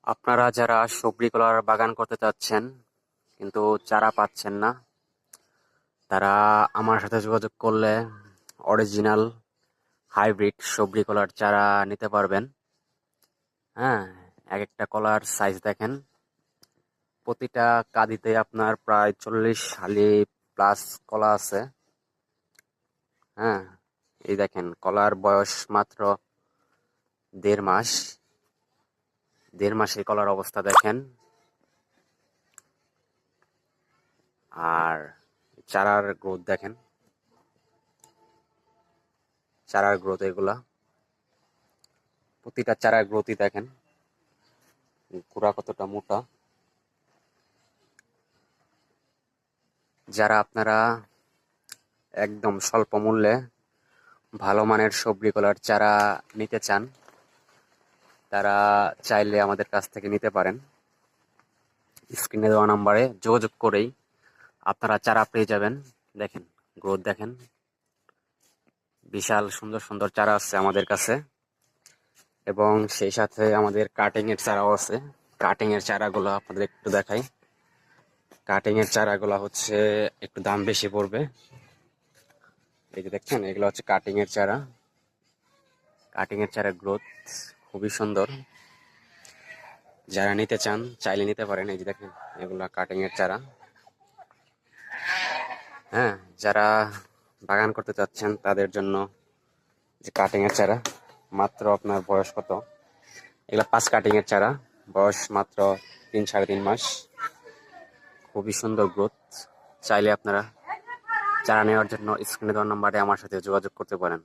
আপনারা যারা সবজি কলার বাগান করতে চাচ্ছেন কিন্তু চারা পাচ্ছেন না, তারা আমার সাথে যোগাযোগ করলে অরিজিনাল হাইব্রিড সবজি কলার চারা নিতে পারবেন। হ্যাঁ, এক একটা কলার সাইজ দেখেন, প্রতিটা কাঁদিতে আপনার প্রায় 40 হালি প্লাস কলা আছে। হ্যাঁ, এই দেখেন কলার বয়স মাত্র 1.5 মাস। 1.5 মাসে কলার অবস্থা দেখেন। আর চারার গ্রোথ দেখেন, চারার গ্রোথ এগুলা প্রতিটা চারার গ্রোথই দেখেন, গোড়া কতটা মোটা। যারা আপনারা একদম স্বল্প মূল্যে ভালো মানের সবজি কলার চারা নিতে চান, তারা চাইলে আমাদের কাছ থেকে নিতে পারেন। স্ক্রিনে দেওয়া নাম্বারে যোগাযোগ করেই আপনারা চারা পেয়ে যাবেন। দেখেন গ্রোথ দেখেন, বিশাল সুন্দর সুন্দর চারা আছে আমাদের কাছে, এবং সেই সাথে আমাদের কাটিং এর চারাও আছে। কাটিং এর চারাগুলো আপনাদের একটু দেখাই। কাটিং এর চারাগুলো হচ্ছে একটু দাম বেশি পড়বে। এই যে দেখছেন, এগুলো হচ্ছে কাটিং এর চারা। কাটিং এর চারার গ্রোথ খুবই সুন্দর। যারা নিতে চান চাইলে নিতে পারেন। এই যে দেখেন, এগুলা কাটিং এর চারা। হ্যাঁ, যারা বাগান করতে চাচ্ছেন তাদের জন্য যে কাটিং এর চারা, মাত্র আপনার বয়স কত, এগুলা 5 কাটিং এর চারা, বয়স মাত্র 3-3.5 মাস। খুবই সুন্দর গ্রোথ। চাইলে আপনারা চারা নেওয়ার জন্য স্ক্রিনে দেওয়া নাম্বারে আমার সাথে যোগাযোগ করতে পারেন।